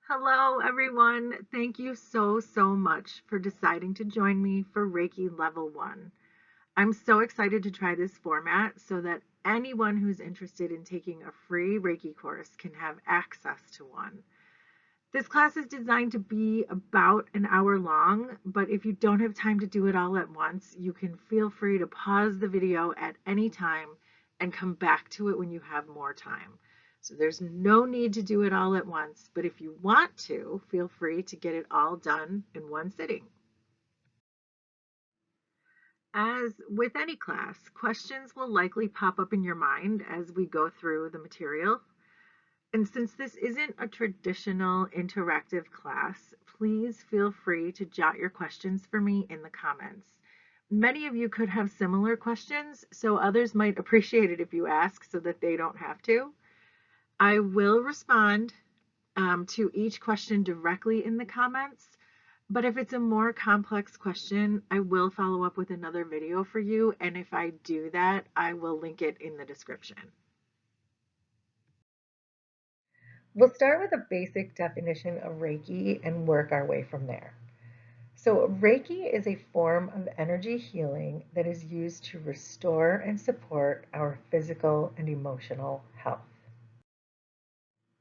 Hello, everyone. Thank you so much for deciding to join me for Reiki Level 1. I'm so excited to try this format so that anyone who's interested in taking a free Reiki course can have access to one. This class is designed to be about an hour long, but if you don't have time to do it all at once, you can feel free to pause the video at any time and come back to it when you have more time. So there's no need to do it all at once, but if you want to, feel free to get it all done in one sitting. As with any class, questions will likely pop up in your mind as we go through the material. And since this isn't a traditional interactive class, please feel free to jot your questions for me in the comments. Many of you could have similar questions, so others might appreciate it if you ask so that they don't have to. I will respond to each question directly in the comments, but if it's a more complex question, I will follow up with another video for you, and if I do that, I will link it in the description. We'll start with a basic definition of Reiki and work our way from there. So Reiki is a form of energy healing that is used to restore and support our physical and emotional health.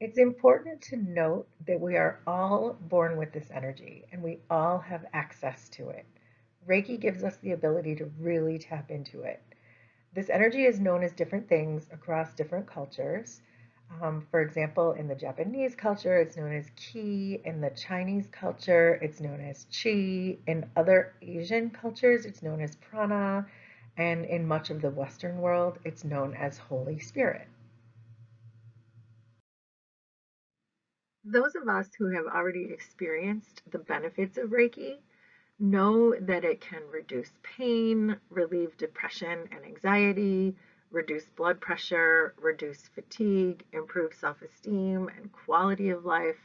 It's important to note that we are all born with this energy and we all have access to it. Reiki gives us the ability to really tap into it. This energy is known as different things across different cultures. For example, in the Japanese culture, it's known as Qi. In the Chinese culture, it's known as Qi. In other Asian cultures, it's known as Prana. And in much of the Western world, it's known as Holy Spirit. Those of us who have already experienced the benefits of Reiki know that it can reduce pain, relieve depression and anxiety, reduce blood pressure, reduce fatigue, improve self-esteem and quality of life,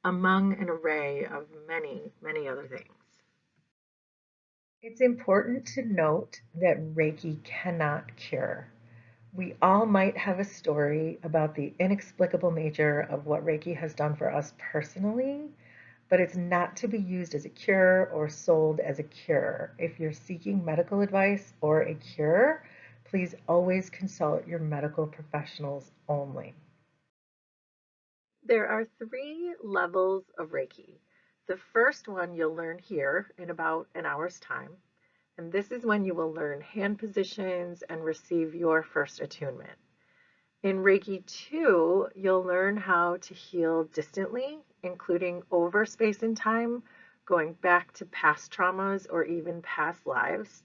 among an array of many other things. It's important to note that Reiki cannot cure. We all might have a story about the inexplicable nature of what Reiki has done for us personally, but it's not to be used as a cure or sold as a cure. If you're seeking medical advice or a cure, please always consult your medical professionals only. There are 3 levels of Reiki. The first one you'll learn here in about an hour's time, and this is when you will learn hand positions and receive your first attunement. In Reiki 2, you'll learn how to heal distantly, including over space and time, going back to past traumas or even past lives.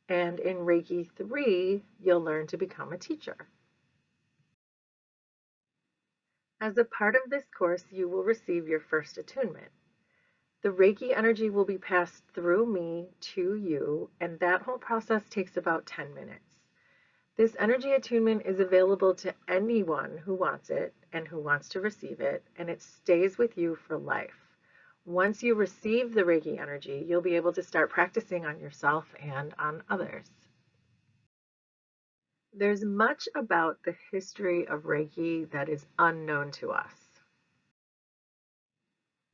And in Reiki 3, you'll learn to become a teacher. As a part of this course, you will receive your first attunement. The Reiki energy will be passed through me to you, and that whole process takes about 10 minutes. This energy attunement is available to anyone who wants it and who wants to receive it, and it stays with you for life. Once you receive the Reiki energy, you'll be able to start practicing on yourself and on others. There's much about the history of Reiki that is unknown to us.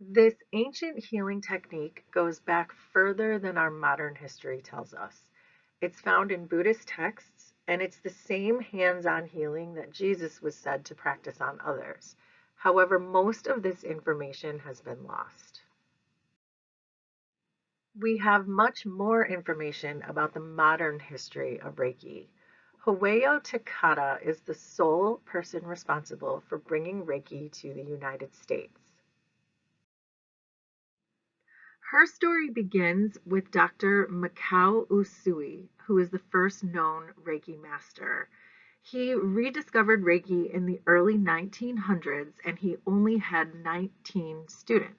This ancient healing technique goes back further than our modern history tells us. It's found in Buddhist texts, and it's the same hands-on healing that Jesus was said to practice on others. However, most of this information has been lost. We have much more information about the modern history of Reiki. Howeyo Takata is the sole person responsible for bringing Reiki to the United States. Her story begins with Dr. Mikao Usui, who is the first known Reiki master. He rediscovered Reiki in the early 1900s, and he only had 19 students.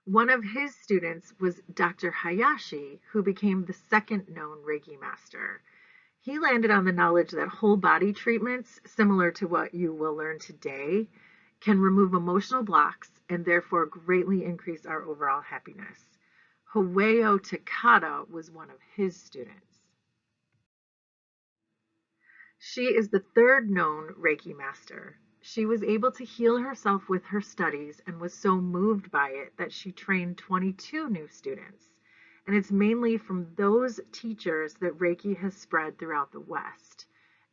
One of his students was Dr. Hayashi, who became the second known Reiki master. He landed on the knowledge that whole body treatments, similar to what you will learn today, can remove emotional blocks and therefore greatly increase our overall happiness. Howeyo Takata was one of his students. She is the third known Reiki master. She was able to heal herself with her studies and was so moved by it that she trained 22 new students. And it's mainly from those teachers that Reiki has spread throughout the West,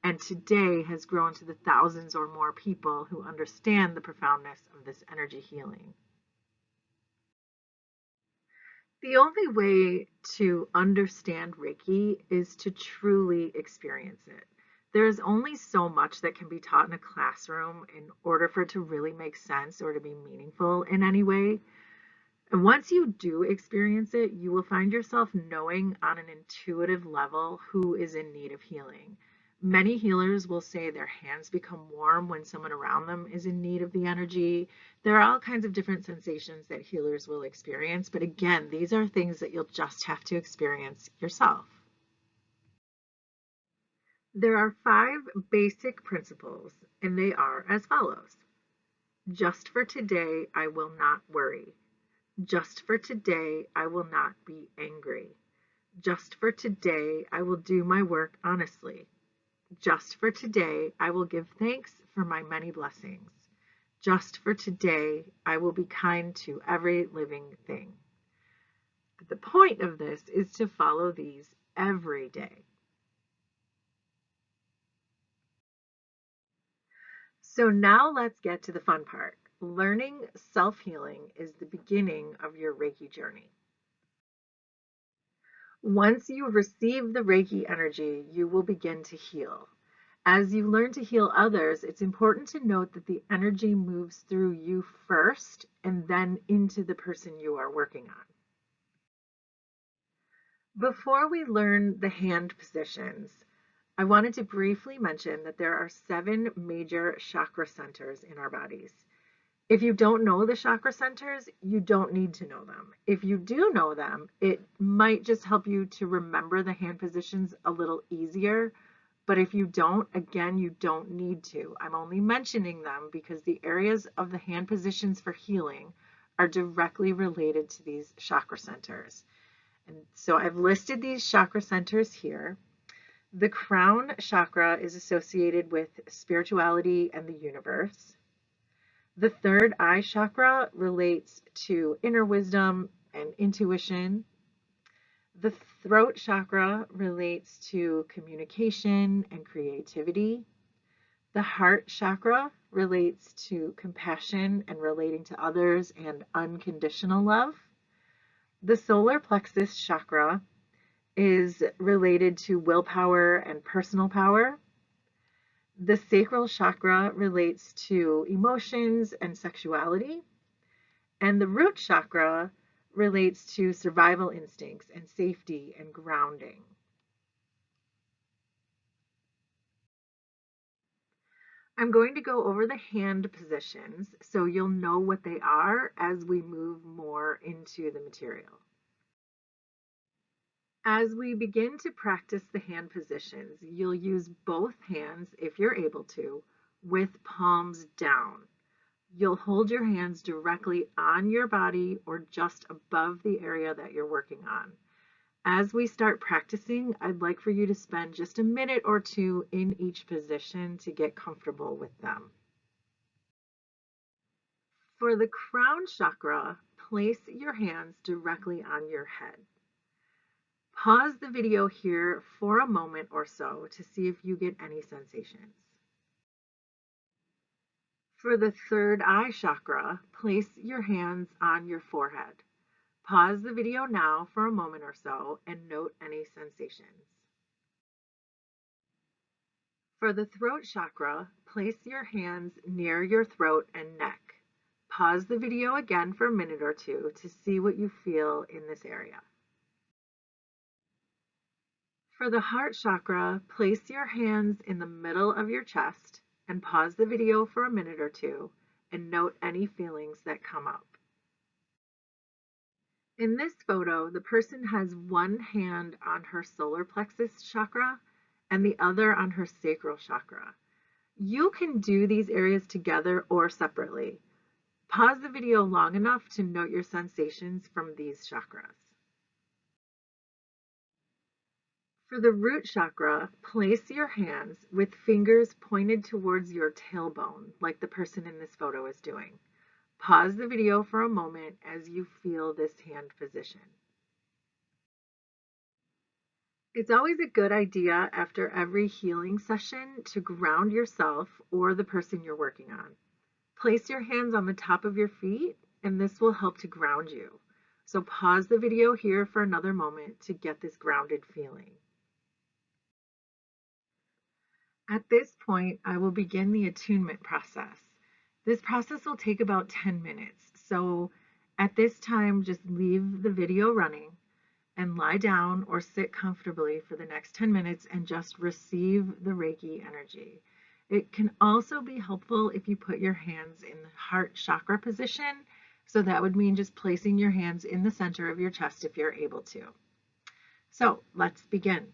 and today has grown to the thousands or more people who understand the profoundness of this energy healing. The only way to understand Reiki is to truly experience it. There is only so much that can be taught in a classroom in order for it to really make sense or to be meaningful in any way. And once you do experience it, you will find yourself knowing on an intuitive level who is in need of healing. Many healers will say their hands become warm when someone around them is in need of the energy. There are all kinds of different sensations that healers will experience, but again, these are things that you'll just have to experience yourself. There are 5 basic principles, and they are as follows. Just for today, I will not worry. Just for today, I will not be angry. Just for today, I will do my work honestly. Just for today, I will give thanks for my many blessings. Just for today, I will be kind to every living thing. But the point of this is to follow these every day. So now let's get to the fun part. Learning self-healing is the beginning of your Reiki journey. Once you receive the Reiki energy, you will begin to heal. As you learn to heal others, it's important to note that the energy moves through you first and then into the person you are working on. Before we learn the hand positions, I wanted to briefly mention that there are 7 major chakra centers in our bodies. If you don't know the chakra centers, you don't need to know them. If you do know them, it might just help you to remember the hand positions a little easier. But if you don't, again, you don't need to. I'm only mentioning them because the areas of the hand positions for healing are directly related to these chakra centers. And so I've listed these chakra centers here. The crown chakra is associated with spirituality and the universe. The third eye chakra relates to inner wisdom and intuition. The throat chakra relates to communication and creativity. The heart chakra relates to compassion and relating to others and unconditional love. The solar plexus chakra is related to willpower and personal power. The sacral chakra relates to emotions and sexuality. And the root chakra relates to survival instincts and safety and grounding. I'm going to go over the hand positions so you'll know what they are as we move more into the material. As we begin to practice the hand positions, you'll use both hands, if you're able to, with palms down. You'll hold your hands directly on your body or just above the area that you're working on. As we start practicing, I'd like for you to spend just a minute or 2 in each position to get comfortable with them. For the crown chakra, place your hands directly on your head. Pause the video here for a moment or so to see if you get any sensations. For the third eye chakra, place your hands on your forehead. Pause the video now for a moment or so and note any sensations. For the throat chakra, place your hands near your throat and neck. Pause the video again for a minute or 2 to see what you feel in this area. For the heart chakra, place your hands in the middle of your chest and pause the video for a minute or 2 and note any feelings that come up. In this photo, the person has one hand on her solar plexus chakra and the other on her sacral chakra. You can do these areas together or separately. Pause the video long enough to note your sensations from these chakras. For the root chakra, place your hands with fingers pointed towards your tailbone, like the person in this photo is doing. Pause the video for a moment as you feel this hand position. It's always a good idea after every healing session to ground yourself or the person you're working on. Place your hands on the top of your feet, and this will help to ground you. So pause the video here for another moment to get this grounded feeling. At this point, I will begin the attunement process. This process will take about 10 minutes. So at this time, just leave the video running and lie down or sit comfortably for the next 10 minutes and just receive the Reiki energy. It can also be helpful if you put your hands in the heart chakra position. So that would mean just placing your hands in the center of your chest if you're able to. So let's begin.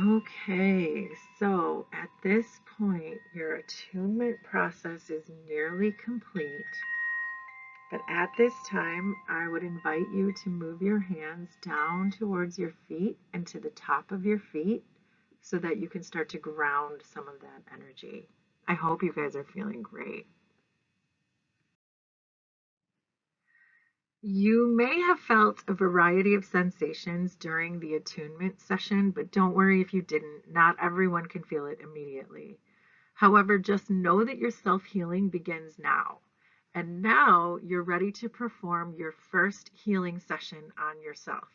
Okay, so at this point, your attunement process is nearly complete. But at this time, I would invite you to move your hands down towards your feet and to the top of your feet so that you can start to ground some of that energy. I hope you guys are feeling great. You may have felt a variety of sensations during the attunement session, but don't worry if you didn't. Not everyone can feel it immediately. However, just know that your self-healing begins now. And now you're ready to perform your first healing session on yourself.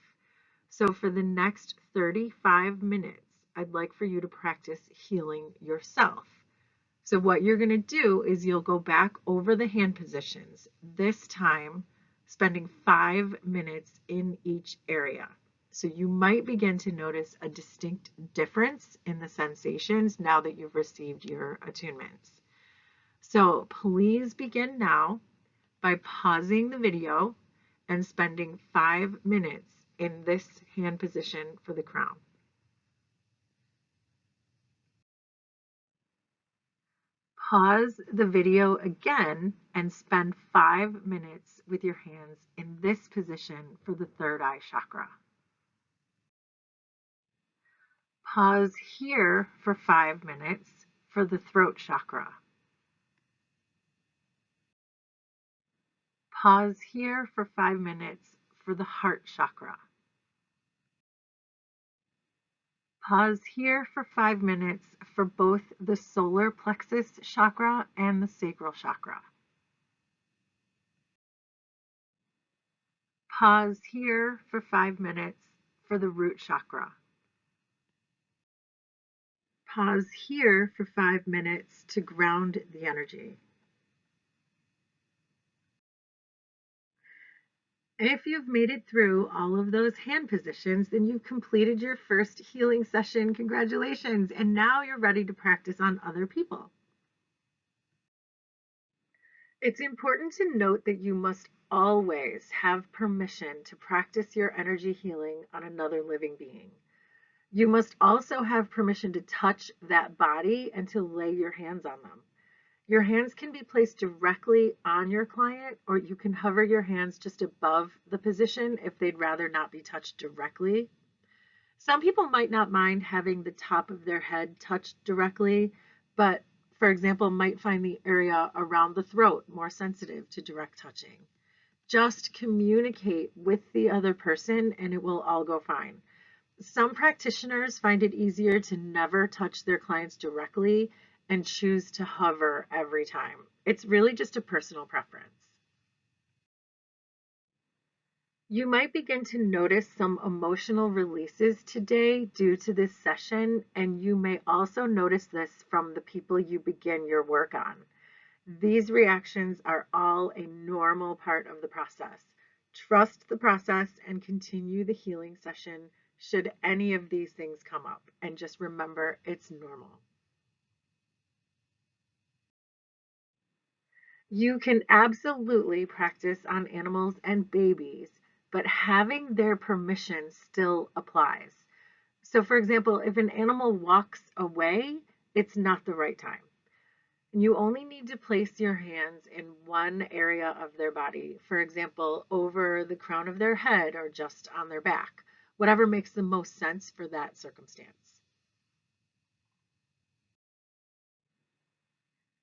So for the next 35 minutes, I'd like for you to practice healing yourself. So what you're going to do is you'll go back over the hand positions, this time spending 5 minutes in each area. So you might begin to notice a distinct difference in the sensations now that you've received your attunements. So please begin now by pausing the video and spending 5 minutes in this hand position for the crown. Pause the video again and spend 5 minutes with your hands in this position for the third eye chakra. Pause here for 5 minutes for the throat chakra. Pause here for 5 minutes for the heart chakra. Pause here for 5 minutes for both the solar plexus chakra and the sacral chakra. Pause here for 5 minutes for the root chakra. Pause here for 5 minutes to ground the energy. If you've made it through all of those hand positions, then you've completed your first healing session. Congratulations. And now you're ready to practice on other people. It's important to note that you must always have permission to practice your energy healing on another living being. You must also have permission to touch that body and to lay your hands on them. Your hands can be placed directly on your client, or you can hover your hands just above the position if they'd rather not be touched directly. Some people might not mind having the top of their head touched directly, but for example, might find the area around the throat more sensitive to direct touching. Just communicate with the other person and it will all go fine. Some practitioners find it easier to never touch their clients directly and choose to hover every time. It's really just a personal preference. You might begin to notice some emotional releases today due to this session, and you may also notice this from the people you begin your work on. These reactions are all a normal part of the process. Trust the process and continue the healing session should any of these things come up. And just remember, it's normal. You can absolutely practice on animals and babies, but having their permission still applies. So for example, if an animal walks away, it's not the right time. You only need to place your hands in one area of their body, for example, over the crown of their head or just on their back, whatever makes the most sense for that circumstance.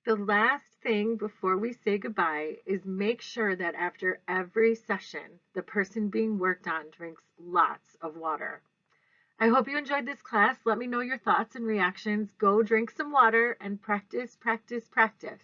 The last thing before we say goodbye is make sure that after every session, the person being worked on drinks lots of water. I hope you enjoyed this class. Let me know your thoughts and reactions. Go drink some water and practice, practice, practice.